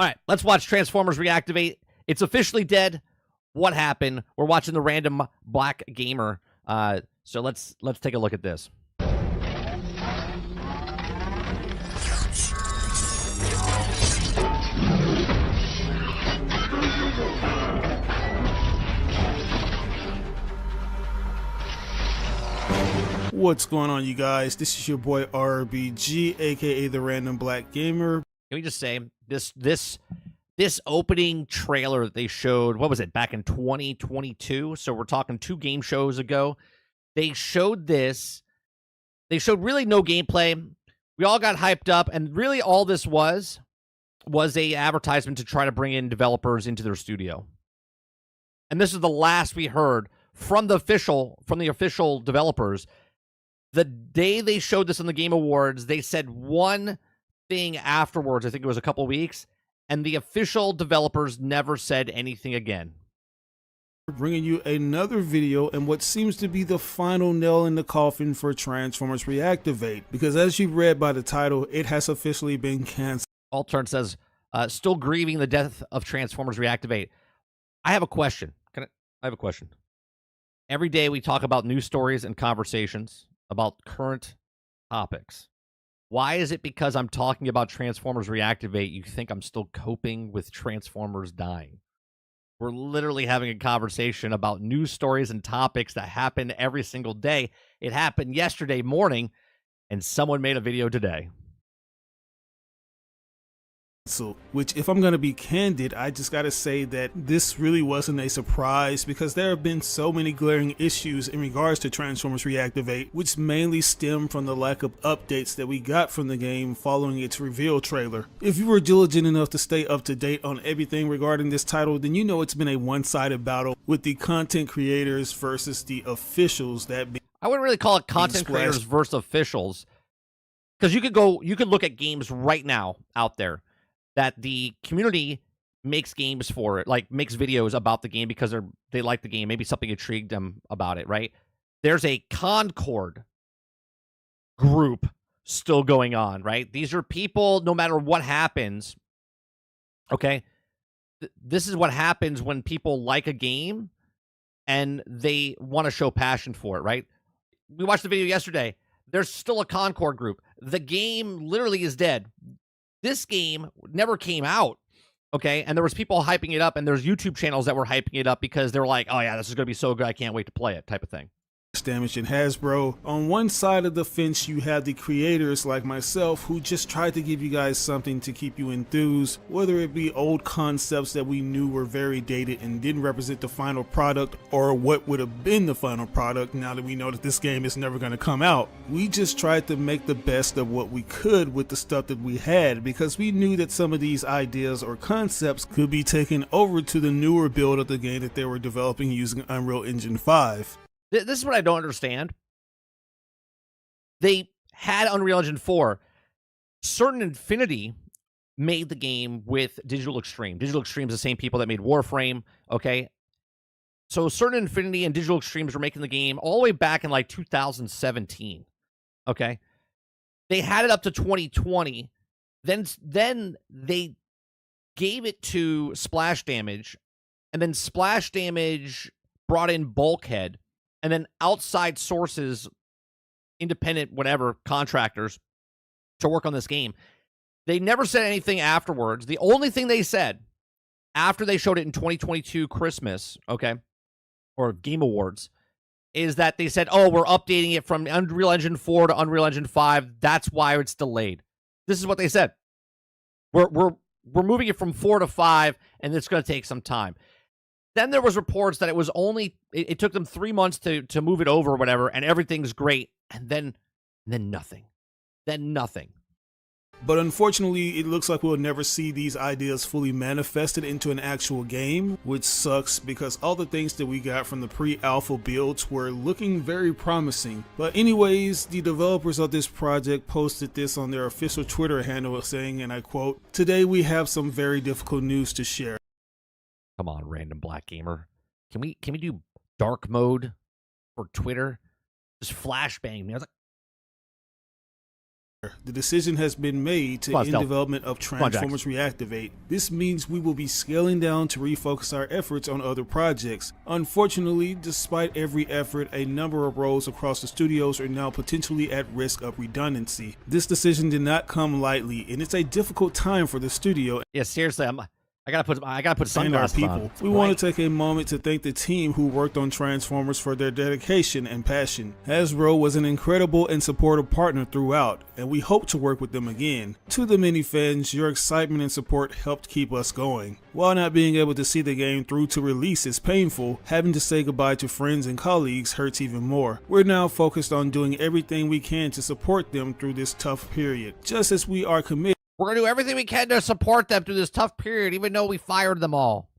All right, let's watch Transformers Reactivate. It's officially dead. What happened? We're watching the random black gamer. So let's take a look at this. What's going on, you guys? This is your boy RBG, aka the Random Black Gamer. Can we just say this opening trailer that they showed, what was it, back in 2022? So we're talking 2 game shows ago. They showed this. They showed really no gameplay. We all got hyped up, and really all this was a advertisement to try to bring in developers into their studio. And this is the last we heard from the official developers. The day they showed this on the Game Awards, they said one thing afterwards. I think it was a couple weeks, and the official developers never said anything again. We're bringing you another video and what seems to be the final nail in the coffin for Transformers Reactivate, because as you read by the title, it has officially been canceled. Altern says, still grieving the death of Transformers Reactivate. I have a question. I have a question. Every day we talk about news stories and conversations about current topics. Why is it because I'm talking about Transformers Reactivate, you think I'm still coping with Transformers dying? We're literally having a conversation about news stories and topics that happen every single day. It happened yesterday morning, and someone made a video today. So, which, if I'm going to be candid, I just got to say that this really wasn't a surprise, because there have been so many glaring issues in regards to Transformers Reactivate, which mainly stem from the lack of updates that we got from the game following its reveal trailer. If you were diligent enough to stay up to date on everything regarding this title, then you know it's been a one-sided battle with the content creators versus the officials. I wouldn't really call it content creators versus officials, because you could look at games right now out there that the community makes games for it, like makes videos about the game because they like the game. Maybe something intrigued them about it, right? There's a Concord group still going on, right? These are people, no matter what happens, okay? This is what happens when people like a game and they want to show passion for it, right? We watched the video yesterday. There's still a Concord group. The game literally is dead. This game never came out, okay? And there was people hyping it up, and there's YouTube channels that were hyping it up because they were like, oh, yeah, this is going to be so good, I can't wait to play it, type of thing. Damage in Hasbro. On one side of the fence, you have the creators like myself who just tried to give you guys something to keep you enthused, whether it be old concepts that we knew were very dated and didn't represent the final product, or what would have been the final product now that we know that this game is never going to come out. We just tried to make the best of what we could with the stuff that we had, because we knew that some of these ideas or concepts could be taken over to the newer build of the game that they were developing using Unreal Engine 5. This is what I don't understand. They had Unreal Engine 4. Certain Infinity made the game with Digital Extreme. Digital Extreme is the same people that made Warframe, okay? So Certain Infinity and Digital Extremes were making the game all the way back in like 2017, okay? They had it up to 2020. Then they gave it to Splash Damage, and then Splash Damage brought in Bulkhead, and then outside sources, independent, whatever, contractors to work on this game. They never said anything afterwards. The only thing they said after they showed it in 2022 Christmas, okay, or Game Awards, is that they said, oh, we're updating it from Unreal Engine 4 to Unreal Engine 5. That's why it's delayed. This is what they said. We're moving it from 4 to 5, and it's going to take some time. Then there was reports that it was only, it took them 3 months to move it over or whatever, and everything's great, and then nothing. Then nothing. But unfortunately, it looks like we'll never see these ideas fully manifested into an actual game, which sucks because all the things that we got from the pre-alpha builds were looking very promising. But anyways, the developers of this project posted this on their official Twitter handle saying, and I quote, "Today we have some very difficult news to share." Come on, random black gamer. Can we do dark mode for Twitter? Just flashbang me. I was like, The decision has been made to Come on, end Stealth. development of Come on, Jax. Transformers Reactivate. This means we will be scaling down to refocus our efforts on other projects. Unfortunately, despite every effort, a number of roles across the studios are now potentially at risk of redundancy. This decision did not come lightly, and it's a difficult time for the studio Yeah, seriously, I gotta put and our sunglasses people. on. We want to take a moment to thank the team who worked on Transformers for their dedication and passion. Hasbro was an incredible and supportive partner throughout, and we hope to work with them again. To the many fans, your excitement and support helped keep us going. While not being able to see the game through to release is painful, having to say goodbye to friends and colleagues hurts even more. We're now focused on doing everything we can to support them through this tough period, just as we are committed. We're going to do everything we can to support them through this tough period, even though we fired them all.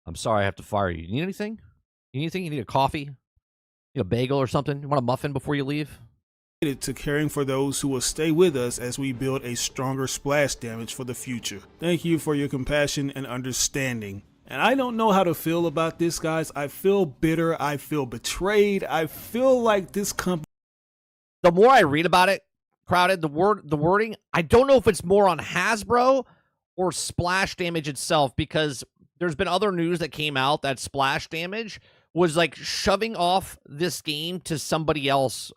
I'm sorry I have to fire you. You need anything? You need anything? You need a coffee? You need a bagel or something? You want a muffin before you leave? To caring for those who will stay with us as we build a stronger splash damage for the future. Thank you for your compassion and understanding. And I don't know how to feel about this, guys. I feel bitter. I feel betrayed. I feel like this company. The more I read about it, Crowded, the wording, I don't know if it's more on Hasbro or Splash Damage itself, because there's been other news that came out that Splash Damage was like shoving off this game to somebody else,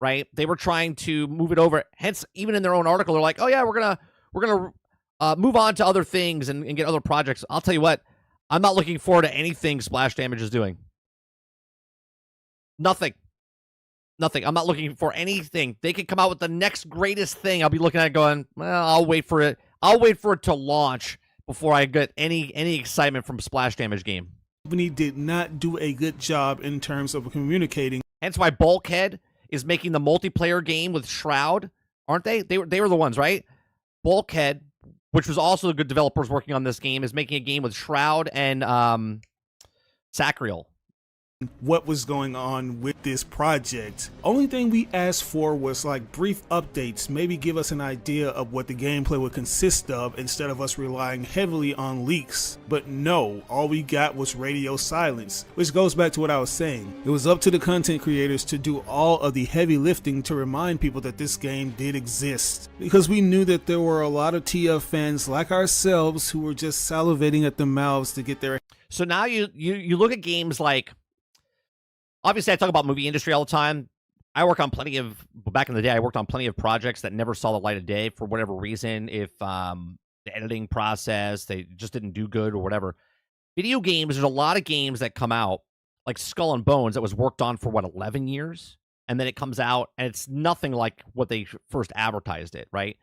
right? They were trying to move it over. Hence, even in their own article, they're like, "Oh yeah, we're gonna move on to other things and get other projects." I'll tell you what, I'm not looking forward to anything Splash Damage is doing. Nothing. I'm not looking for anything. They could come out with the next greatest thing. I'll be looking at it going, well, I'll wait for it. I'll wait for it to launch before I get any excitement from Splash Damage game. The company did not do a good job in terms of communicating. Hence why Bulkhead is making the multiplayer game with Shroud, aren't they? They were the ones, right? Bulkhead, which was also the good developers working on this game, is making a game with Shroud and Sacriel. What was going on with this project. Only thing we asked for was like brief updates, maybe give us an idea of what the gameplay would consist of instead of us relying heavily on leaks. But no, all we got was radio silence, which goes back to what I was saying. It was up to the content creators to do all of the heavy lifting to remind people that this game did exist, because we knew that there were a lot of TF fans like ourselves who were just salivating at the mouths to get their. So now you look at games like, obviously, I talk about movie industry all the time. I work on back in the day, I worked on plenty of projects that never saw the light of day for whatever reason. If the editing process, they just didn't do good or whatever. Video games, there's a lot of games that come out, like Skull and Bones, that was worked on for, 11 years? And then it comes out, and it's nothing like what they first advertised it, right?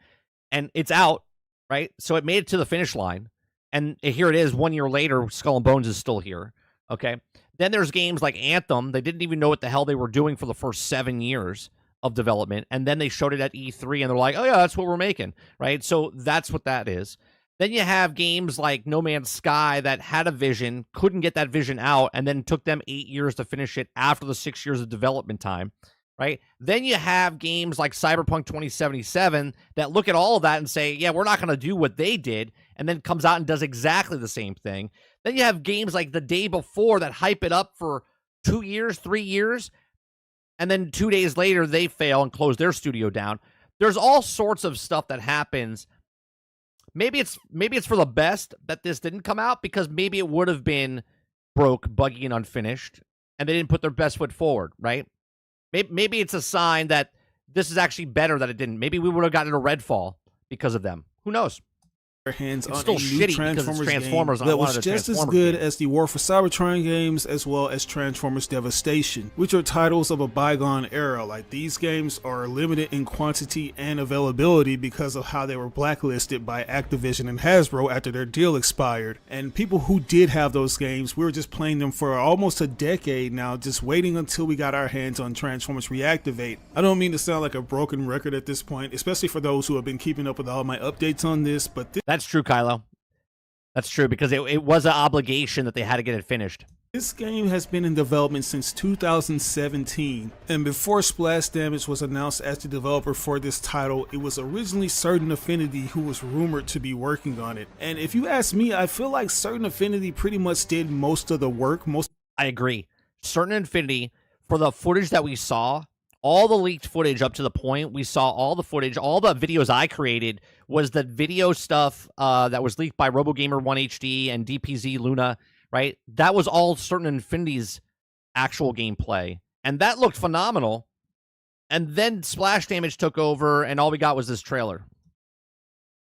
And it's out, right? So it made it to the finish line. And here it is, 1 year later, Skull and Bones is still here, okay? Then there's games like Anthem. They didn't even know what the hell they were doing for the first 7 years of development. And then they showed it at E3, and they're like, oh, yeah, that's what we're making, right? So that's what that is. Then you have games like No Man's Sky that had a vision, couldn't get that vision out, and then took them 8 years to finish it after the 6 years of development time, right? Then you have games like Cyberpunk 2077 that look at all of that and say, yeah, we're not going to do what they did, and then comes out and does exactly the same thing. Then you have games like The Day Before that hype it up for 2 years, 3 years, and then 2 days later they fail and close their studio down. There's all sorts of stuff that happens. Maybe it's for the best that this didn't come out, because maybe it would have been broke, buggy, and unfinished, and they didn't put their best foot forward, right? Maybe it's a sign that this is actually better that it didn't. Maybe we would have gotten a Redfall because of them. Who knows? Hands it's on still a shitty new Transformers game that was just as good as the War for Cybertron games, as well as Transformers Devastation, which are titles of a bygone era. Like, these games are limited in quantity and availability because of how they were blacklisted by Activision and Hasbro after their deal expired. And people who did have those games, we were just playing them for almost a decade now, just waiting until we got our hands on Transformers Reactivate. I don't mean to sound like a broken record at this point, especially for those who have been keeping up with all my updates on this, but that's true, Kylo. That's true, because it was an obligation that they had to get it finished. This game has been in development since 2017, and before Splash Damage was announced as the developer for this title, it was originally Certain Affinity who was rumored to be working on it. And if you ask me, I feel like Certain Affinity pretty much did most of the work. I agree. Certain Affinity, for the footage that we saw, all the leaked footage up to the point we saw all the footage, all the videos I created was the video stuff that was leaked by RoboGamer1HD and DPZ Luna, right? That was all Certain Infinity's actual gameplay. And that looked phenomenal. And then Splash Damage took over, and all we got was this trailer.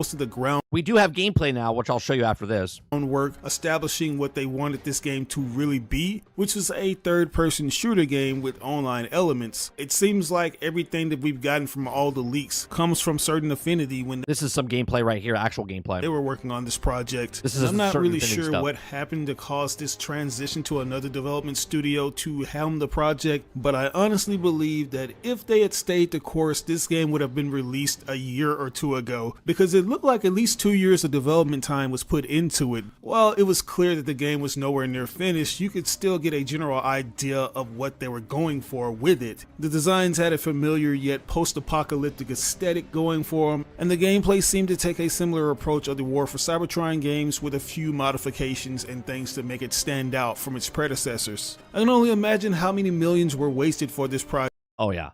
Most of the ground. We do have gameplay now, which I'll show you after this. Work establishing what they wanted this game to really be, which was a third-person shooter game with online elements. It seems like everything that we've gotten from all the leaks comes from Certain Affinity when this is some gameplay right here, actual gameplay. They were working on this project. This is I'm not really sure stuff. what happened to cause this transition to another development studio to helm the project, but I honestly believe that if they had stayed the course, this game would have been released a year or two ago, because it looked like at least 2 years of development time was put into it. While it was clear that the game was nowhere near finished, you could still get a general idea of what they were going for with it. The designs had a familiar yet post-apocalyptic aesthetic going for them, and the gameplay seemed to take a similar approach of the War for Cybertron games with a few modifications and things to make it stand out from its predecessors. I can only imagine how many millions were wasted for this project. Oh yeah.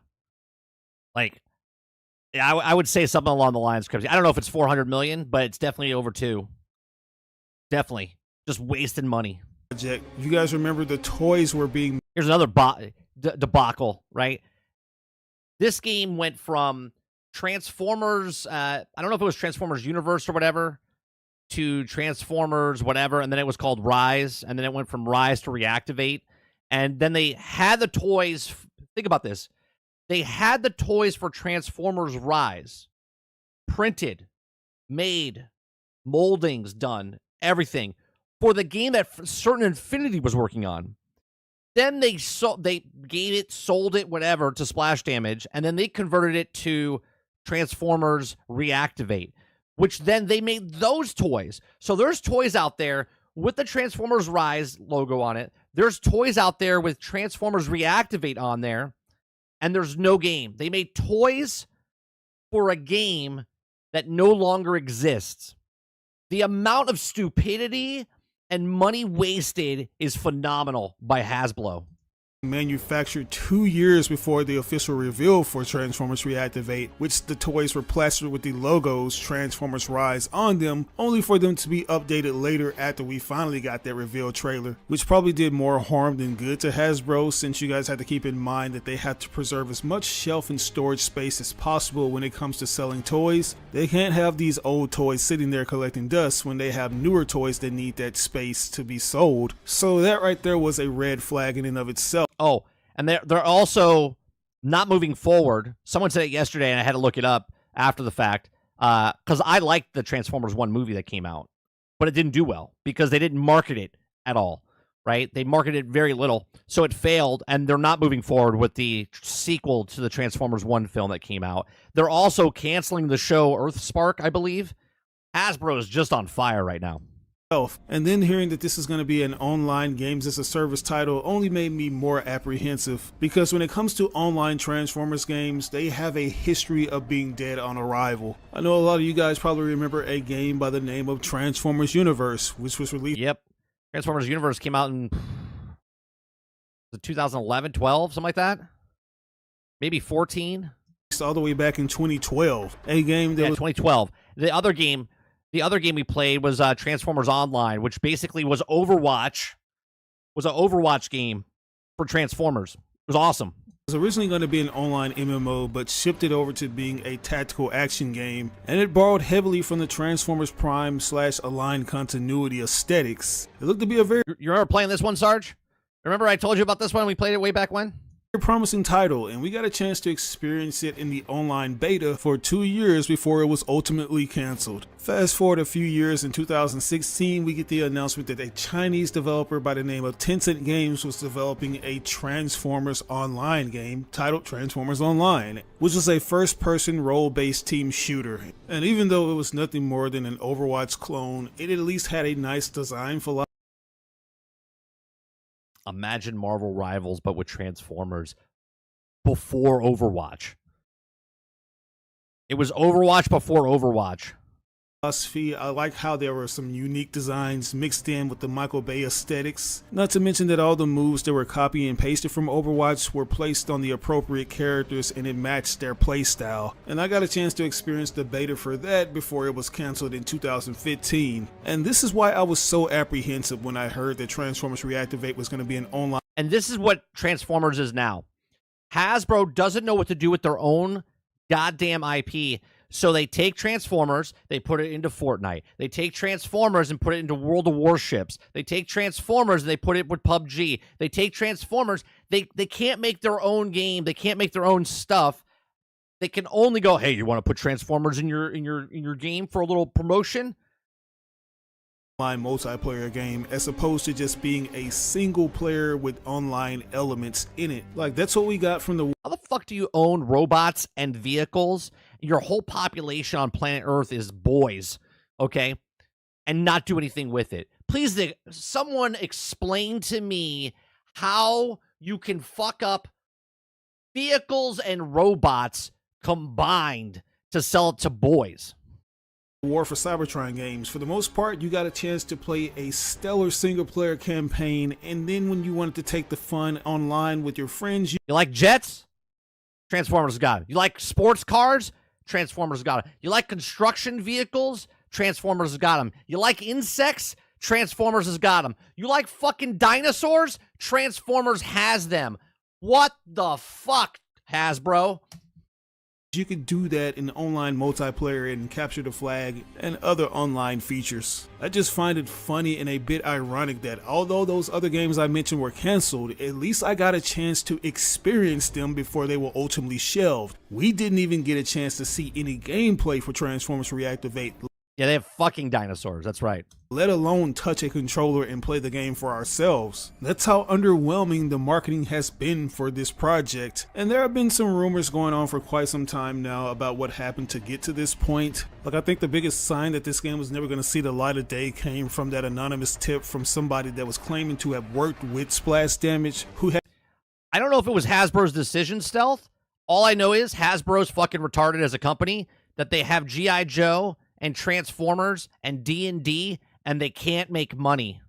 Like, yeah, I would say something along the lines, because I don't know if it's 400 million, but it's definitely over 2. Definitely. Just wasting money. You guys remember the toys were being... Here's another debacle, right? This game went from Transformers, I don't know if it was Transformers Universe or whatever, to Transformers whatever, and then it was called Rise, and then it went from Rise to Reactivate, and then they had the toys... Think about this. They had the toys for Transformers Rise printed, made, moldings done, everything for the game that Certain Infinity was working on. Then they sold it, whatever, to Splash Damage, and then they converted it to Transformers Reactivate, which then they made those toys. So there's toys out there with the Transformers Rise logo on it. There's toys out there with Transformers Reactivate on there. And there's no game. They made toys for a game that no longer exists. The amount of stupidity and money wasted is phenomenal by Hasbro. Manufactured 2 years before the official reveal for Transformers Reactivate, which the toys were plastered with the logos Transformers Rise on them, only for them to be updated later after we finally got that reveal trailer, which probably did more harm than good to Hasbro, since you guys have to keep in mind that they have to preserve as much shelf and storage space as possible when it comes to selling toys. They can't have these old toys sitting there collecting dust when they have newer toys that need that space to be sold. So that right there was a red flag in and of itself. Oh, and they're also not moving forward. Someone said it yesterday, and I had to look it up after the fact, because I liked the Transformers 1 movie that came out, but it didn't do well because they didn't market it at all, right? They marketed it very little, so it failed, and they're not moving forward with the sequel to the Transformers 1 film that came out. They're also canceling the show Earthspark, I believe. Hasbro is just on fire right now. And then hearing that this is going to be an online games as a service title only made me more apprehensive, because when it comes to online Transformers games, they have a history of being dead on arrival. I know a lot of you guys probably remember a game by the name of Transformers Universe, which was released. Yep. Transformers Universe came out in 2011, 12, something like that. Maybe 14. All the way back in 2012. A game that was 2012. The other game we played was Transformers Online, which basically was Overwatch. Was an Overwatch game for Transformers. It was awesome. It was originally going to be an online MMO, but shifted over to being a tactical action game, and it borrowed heavily from the Transformers Prime / Aligned Continuity aesthetics. It looked to be a very... You remember playing this one, Sarge? Remember I told you about this one? We played it way back when? Promising title, and we got a chance to experience it in the online beta for 2 years before it was ultimately cancelled. Fast forward a few years, in 2016 we get the announcement that a Chinese developer by the name of Tencent Games was developing a Transformers Online game titled Transformers Online, which was a first-person role-based team shooter. And even though it was nothing more than an Overwatch clone, it at least had a nice design philosophy. Imagine Marvel Rivals, but with Transformers before Overwatch. It was Overwatch before Overwatch. philosophy. I like how there were some unique designs mixed in with the Michael Bay aesthetics. Not to mention that all the moves that were copied and pasted from Overwatch were placed on the appropriate characters and it matched their playstyle. And I got a chance to experience the beta for that before it was cancelled in 2015. And this is why I was so apprehensive when I heard that Transformers Reactivate was going to be an online. And this is what Transformers is now. Hasbro doesn't know what to do with their own goddamn IP. So they take Transformers, they put it into Fortnite. They take Transformers and put it into World of Warships. They take Transformers and they put it with PUBG. They take Transformers, they can't make their own game, they can't make their own stuff. They can only go, hey, you want to put Transformers in your game for a little promotion? Online multiplayer game as opposed to just being a single player with online elements in it. Like, that's what we got from the. How the fuck do you own robots and vehicles? Your whole population on planet Earth is boys, okay? And not do anything with it. Please, someone explain to me how you can fuck up vehicles and robots combined to sell it to boys. War for Cybertron games. For the most part, you got a chance to play a stellar single-player campaign, and then when you wanted to take the fun online with your friends, you like jets? Transformers got it. You like sports cars? Transformers got it. You like construction vehicles? Transformers has got them. You like insects? Transformers has got them. You like fucking dinosaurs? Transformers has them. What the fuck, Hasbro? you could do that in online multiplayer and capture the flag and other online features. I just find it funny and a bit ironic that although those other games I mentioned were cancelled, at least I got a chance to experience them before they were ultimately shelved. We didn't even get a chance to see any gameplay for Transformers Reactivate. Yeah, they have fucking dinosaurs, that's right. Let alone touch a controller and play the game for ourselves. That's how underwhelming the marketing has been for this project. And there have been some rumors going on for quite some time now about what happened to get to this point. Like, I think the biggest sign that this game was never going to see the light of day came from that anonymous tip from somebody that was claiming to have worked with Splash Damage, who had... I don't know if it was Hasbro's decision, Stealth. All I know is Hasbro's fucking retarded as a company, that they have G.I. Joe and Transformers and D&D, and they can't make money.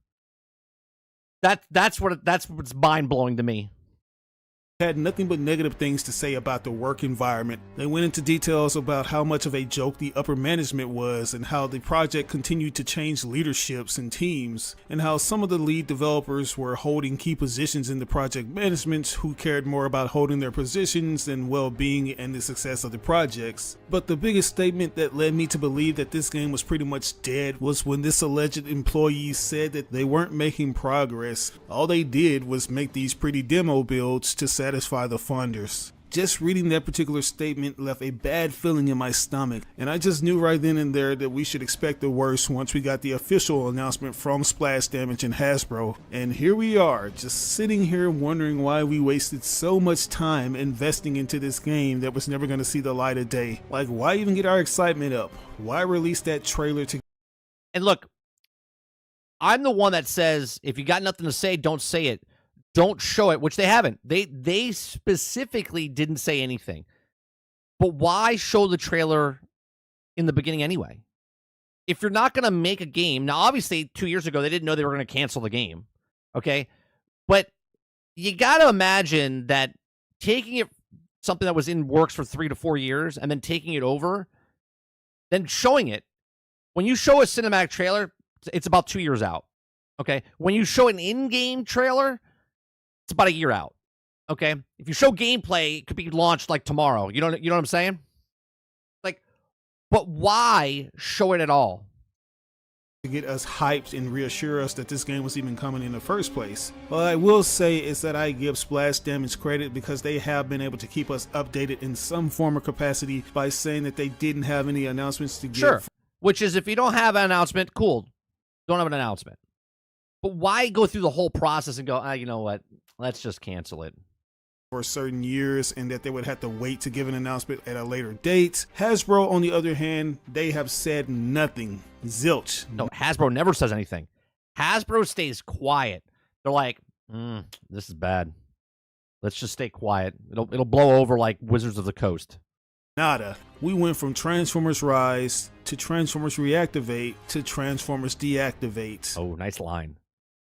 That's what's mind-blowing to me. Had nothing but negative things to say about the work environment. They went into details about how much of a joke the upper management was and how the project continued to change leaderships and teams, and how some of the lead developers were holding key positions in the project management who cared more about holding their positions than well-being and the success of the projects. But the biggest statement that led me to believe that this game was pretty much dead was when this alleged employee said that they weren't making progress. All they did was make these pretty demo builds to satisfy the funders. Just reading that particular statement left a bad feeling in my stomach, and I just knew right then and there that we should expect the worst once we got the official announcement from Splash Damage and Hasbro. And here we are, just sitting here wondering why we wasted so much time investing into this game that was never going to see the light of day. Like, why even get our excitement up? Why release that trailer to... And look, I'm the one that says, if you got nothing to say, don't say it. Don't show it, which they haven't. They specifically didn't say anything. But why show the trailer in the beginning anyway? If you're not going to make a game, now obviously 2 years ago they didn't know they were going to cancel the game, okay? But you got to imagine that taking it, something that was in works for 3 to 4 years, and then taking it over, then showing it. When you show a cinematic trailer, it's about 2 years out, okay? When you show an in-game trailer, it's about a year out, okay? If you show gameplay, it could be launched like tomorrow. You know what I'm saying? Like, but why show it at all? To get us hyped and reassure us that this game was even coming in the first place. What I will say is that I give Splash Damage credit because they have been able to keep us updated in some form or capacity by saying that they didn't have any announcements to give. Sure, which is if you don't have an announcement, cool. Don't have an announcement. But why go through the whole process and go, you know what? Let's just cancel it. For certain years, and that they would have to wait to give an announcement at a later date. Hasbro, on the other hand, they have said nothing. Zilch. No, Hasbro never says anything. Hasbro stays quiet. They're like, this is bad. Let's just stay quiet. It'll blow over like Wizards of the Coast. Nada. We went from Transformers Rise to Transformers Reactivate to Transformers Deactivate. Oh, nice line.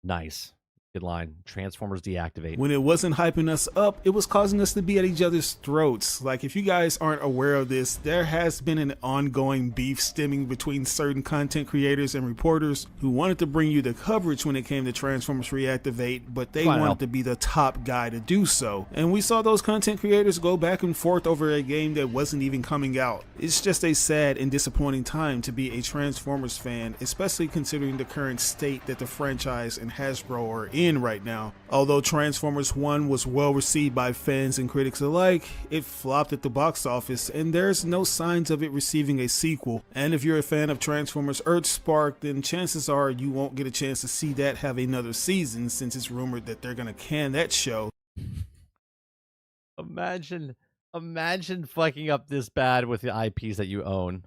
Nice. Good line. Transformers Deactivate. When it wasn't hyping us up, it was causing us to be at each other's throats. Like, if you guys aren't aware of this, there has been an ongoing beef stemming between certain content creators and reporters who wanted to bring you the coverage when it came to Transformers Reactivate, but they wanted to be the top guy to do so. And we saw those content creators go back and forth over a game that wasn't even coming out. It's just a sad and disappointing time to be a Transformers fan, especially considering the current state that the franchise and Hasbro are in right now. Although Transformers 1 was well received by fans and critics alike, it flopped at the box office and there's no signs of it receiving a sequel. And if you're a fan of Transformers Earthspark, then chances are you won't get a chance to see that have another season, since it's rumored that they're gonna can that show. Imagine fucking up this bad with the IPs that you own.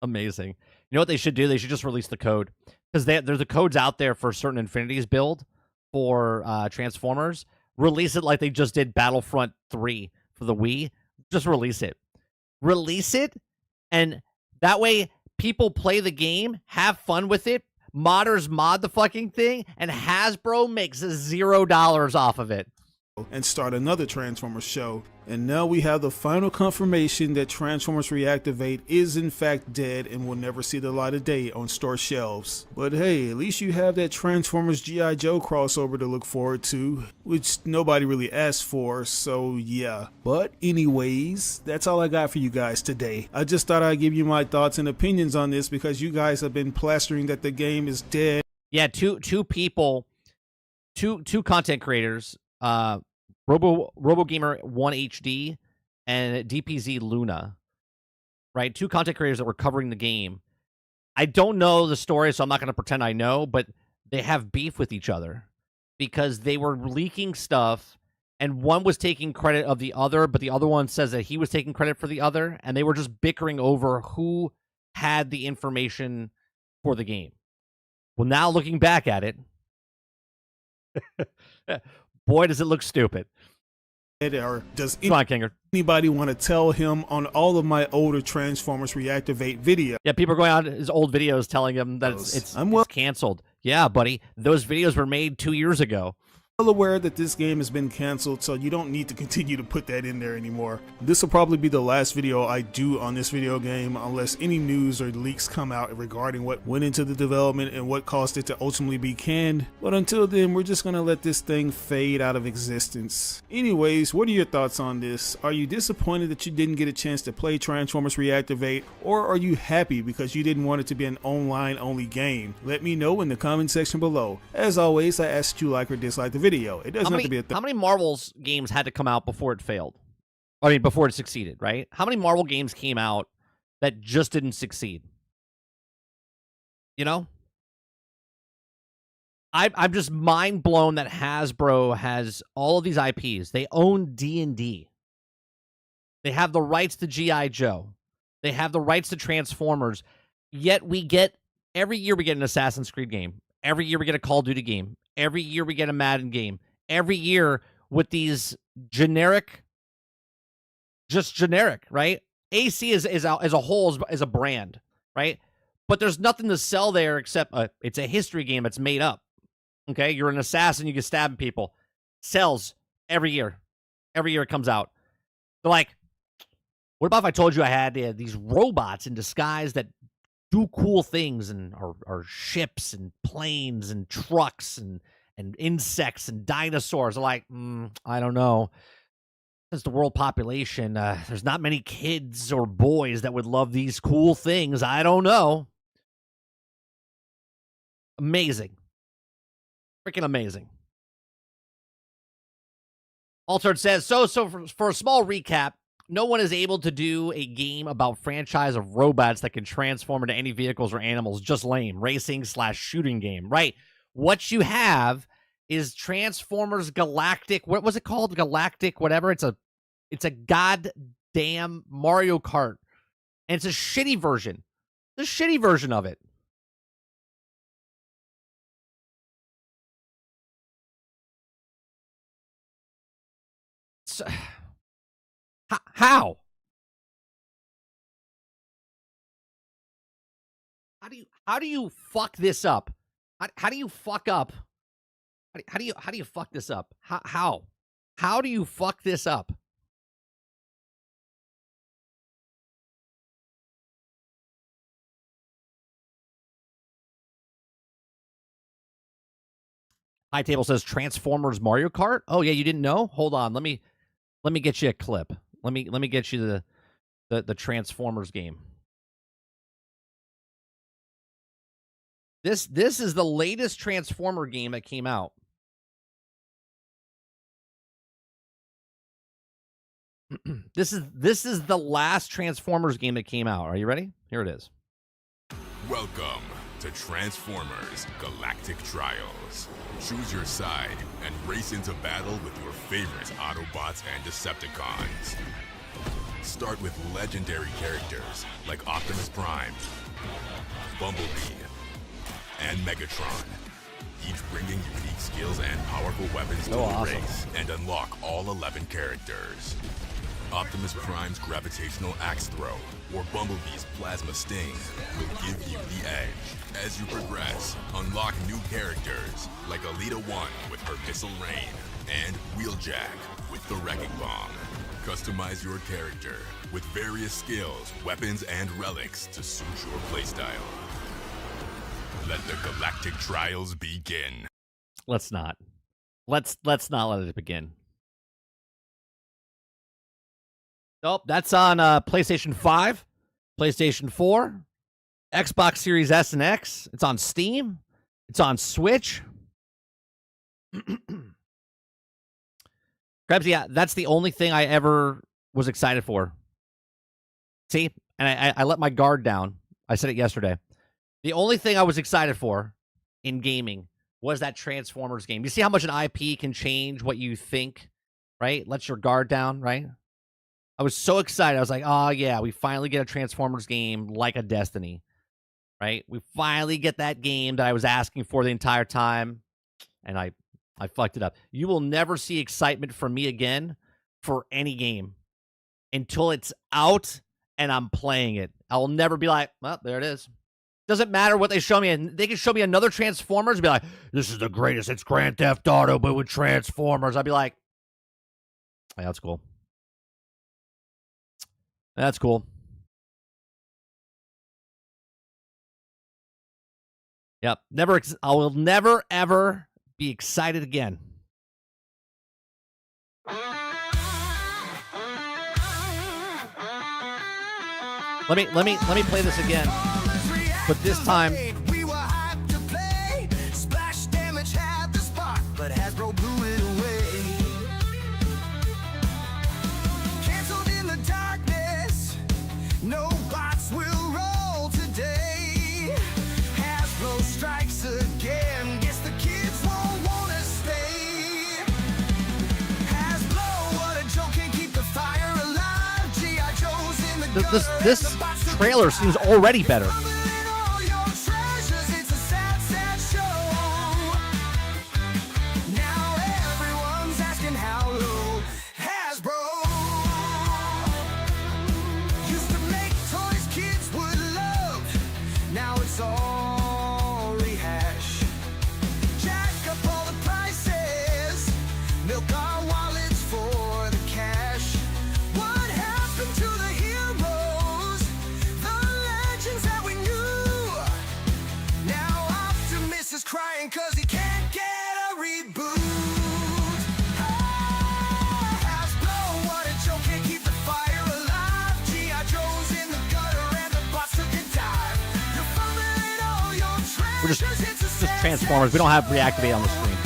Amazing. You know what they should do? They should just release the code, because there's the codes out there for certain Infinity's build for Transformers. Release it like they just did Battlefront 3 for the Wii. Just release it. Release it, and that way people play the game, have fun with it. Modders mod the fucking thing, and Hasbro makes $0 off of it. And start another Transformers show. And now we have the final confirmation that Transformers Reactivate is in fact dead and will never see the light of day on store shelves. But hey, at least you have that Transformers G.I. Joe crossover to look forward to, which nobody really asked for, so yeah. But anyways, that's all I got for you guys today. I just thought I'd give you my thoughts and opinions on this because you guys have been plastering that the game is dead. Yeah, two content creators, RoboGamer 1 HD and DPZ Luna, right? Two content creators that were covering the game. I don't know the story, so I'm not going to pretend I know, but they have beef with each other because they were leaking stuff, and one was taking credit of the other, but the other one says that he was taking credit for the other, and they were just bickering over who had the information for the game. Well, now looking back at it, boy, does it look stupid. Or does anybody want to tell him on all of my older Transformers Reactivate videos? Yeah, people are going on his old videos telling him that it's canceled. Yeah, buddy, those videos were made 2 years ago. Well aware that this game has been canceled, so you don't need to continue to put that in there anymore. This will probably be the last video I do on this video game unless any news or leaks come out regarding what went into the development and what caused it to ultimately be canned. But until then, we're just gonna let this thing fade out of existence. Anyways, what are your thoughts on this? Are you disappointed that you didn't get a chance to play Transformers Reactivate, or are you happy because you didn't want it to be an online only game? Let me know in the comment section below. As always, I ask you like or dislike the video. It doesn't have to be how many Marvel's games had to come out before it failed? I mean, before it succeeded, right? How many Marvel games came out that just didn't succeed? You know? I'm just mind blown that Hasbro has all of these IPs. They own D&D. They have the rights to G.I. Joe. They have the rights to Transformers. Yet every year we get an Assassin's Creed game. Every year we get a Call of Duty game. Every year we get a Madden game. Every year with these generic, right? AC as a whole is a brand, right? But there's nothing to sell there except it's a history game. It's made up. Okay, you're an assassin. You can stab people. Sells every year. Every year it comes out. They're like, what about if I told you I had these robots in disguise that do cool things and are ships and planes and trucks and insects and dinosaurs? Like, I don't know. Since the world population, there's not many kids or boys that would love these cool things. I don't know. Amazing. Freaking amazing. Altered says, so for a small recap, no one is able to do a game about franchise of robots that can transform into any vehicles or animals. Just lame. Racing/shooting game. Right. What you have is Transformers Galactic. What was it called? Galactic whatever. It's a goddamn Mario Kart. And it's a shitty version. The shitty version of it. So, how? how do you fuck this up? How do you fuck up? How do you fuck this up? How do you fuck this up? High Table says Transformers Mario Kart. Oh yeah, you didn't know? Hold on, let me get you a clip. Let me get you the Transformers game. This is the latest Transformer game that came out. This is the last Transformers game that came out. Are you ready? Here it is. Welcome to Transformers Galactic Trials. Choose your side and race into battle with your favorite Autobots and Decepticons. Start with legendary characters like Optimus Prime, Bumblebee, and Megatron, each bringing unique skills and powerful weapons to the awesome. race, and unlock all 11 characters. Optimus Prime's gravitational axe throw or Bumblebee's plasma sting will give you the edge. As you progress, unlock new characters like Alita 1 with her missile rain and Wheeljack with the wrecking bomb. Customize your character with various skills, weapons, and relics to suit your playstyle. Let the Galactic Trials begin. Let's not. Let's not let it begin. Nope, that's on PlayStation 5, PlayStation 4, Xbox Series S and X. It's on Steam. It's on Switch. Krebs, yeah, that's the only thing I ever was excited for. See? And I let my guard down. I said it yesterday. The only thing I was excited for in gaming was that Transformers game. You see how much an IP can change what you think, right? Lets your guard down, right? I was so excited. I was like, oh, yeah, we finally get a Transformers game like a Destiny, right? We finally get that game that I was asking for the entire time, and I fucked it up. You will never see excitement from me again for any game until it's out and I'm playing it. I will never be like, well, there it is. Doesn't matter what they show me. And they can show me another Transformers and be like, this is the greatest. It's Grand Theft Auto, but with Transformers. I'd be like, yeah, that's cool. That's cool. Yep. I will never, ever be excited again. Let me play this again. But this time, we were hyped to play. Splash damage had the spark, but Hasbro blew it away. Canceled in the darkness. No bots will roll today. Hasbro strikes again. Guess the kids won't wanna stay. Hasbro, what a joke, can't keep the fire alive. G.I. Joe's in the gutter. This trailer seems already better. Crying cause he can't get a reboot. Hasbro, what a joke, can't keep the fire alive. G.I. Joe's in the gutter and the bots took a dive. You're fumbling all your treasures. It's just Transformers. We don't have Reactivate on the screen.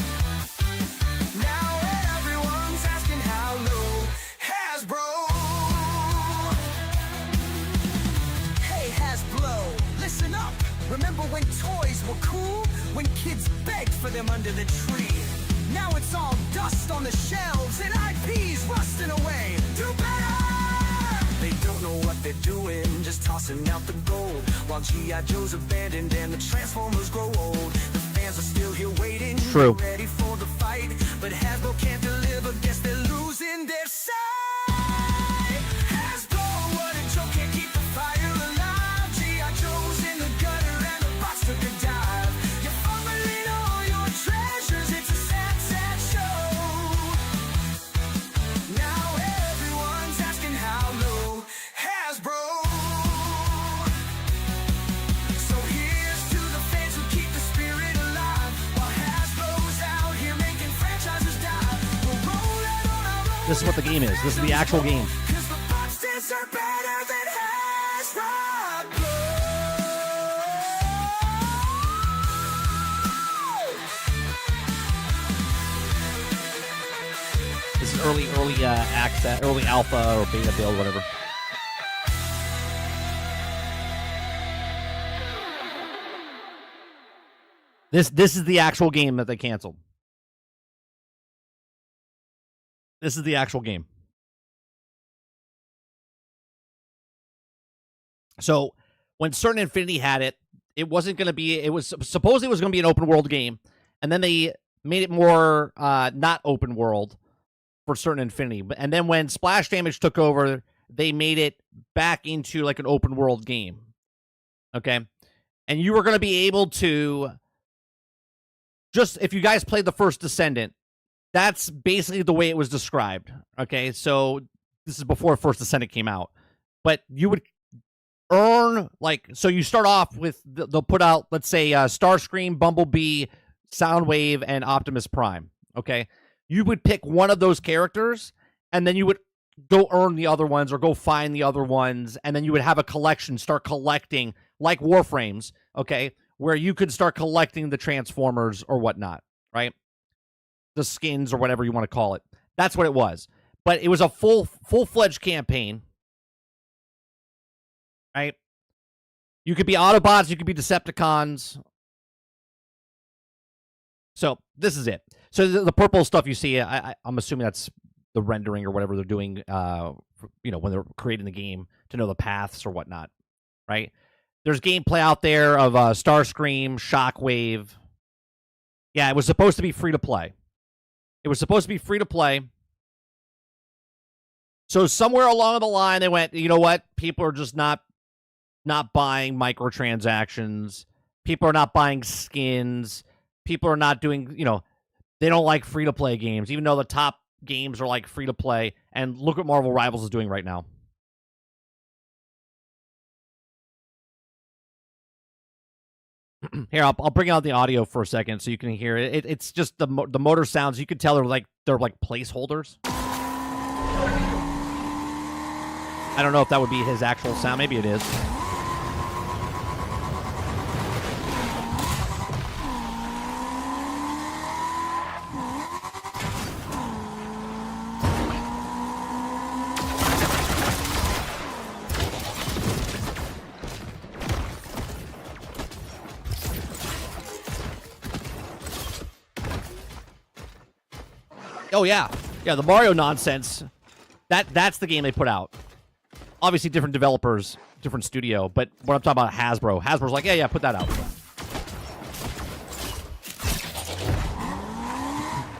Now everyone's asking how low. Hasbro. Hey Hasbro, listen up. Remember when toys were cool? When kids begged for them under the tree. Now it's all dust on the shelves and IPs rusting away. Do better! They don't know what they're doing, just tossing out the gold. While G.I. Joe's abandoned and the Transformers grow old. The fans are still here waiting, True. ready for the fight. But Hasbro can't deliver, guess they're losing their sight. Hasbro, what a joke, can't keep the fire alive. G.I. Joe's in the gutter. This is what the game is. This is the actual game. Cause the monsters are better than Hasbro. This is early access, early alpha or beta build, whatever. This is the actual game that they canceled. This is the actual game. So when Certain Infinity had it, it wasn't going to be. It was supposedly it was going to be an open world game, and then they made it more not open world for Certain Infinity. And then when Splash Damage took over, they made it back into like an open world game. Okay, and you were going to be able to just if you guys played the first Descendant. That's basically the way it was described. Okay, so this is before First Descendant came out, but you would earn like so. You start off with they'll put out let's say Starscream, Bumblebee, Soundwave, and Optimus Prime. Okay, you would pick one of those characters, and then you would go earn the other ones or go find the other ones, and then you would have a collection. Start collecting like Warframes. Okay, where you could start collecting the Transformers or whatnot. Right. The skins or whatever you want to call it. That's what it was. But it was a full-fledged campaign. Right? You could be Autobots, you could be Decepticons. So, this is it. So, the purple stuff you see, I'm assuming that's the rendering or whatever they're doing, when they're creating the game to know the paths or whatnot. Right? There's gameplay out there of Starscream, Shockwave. Yeah, it was supposed to be free-to-play. It was supposed to be free to play. So somewhere along the line, they went, you know what? People are just not buying microtransactions. People are not buying skins. People are not doing, they don't like free to play games, even though the top games are like free to play. And look what Marvel Rivals is doing right now. Here, I'll bring out the audio for a second so you can hear it. It's just the motor sounds. You can tell they're like placeholders. I don't know if that would be his actual sound. Maybe it is. Oh yeah, the Mario nonsense. That's the game they put out. Obviously, different developers, different studio. But what I'm talking about, Hasbro. Hasbro's like, yeah, put that out.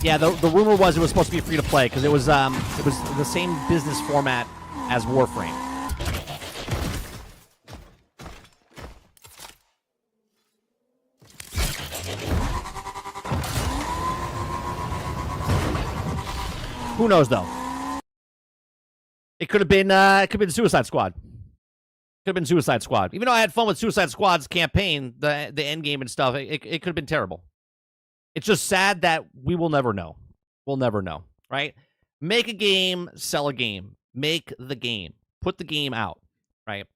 Yeah, the rumor was it was supposed to be free to play because it was the same business format as Warframe. Who knows though? It could have been Suicide Squad. Could have been Suicide Squad. Even though I had fun with Suicide Squad's campaign, the end game and stuff, it could have been terrible. It's just sad that we will never know. We'll never know, right? Make a game, sell a game. Make the game. Put the game out, right?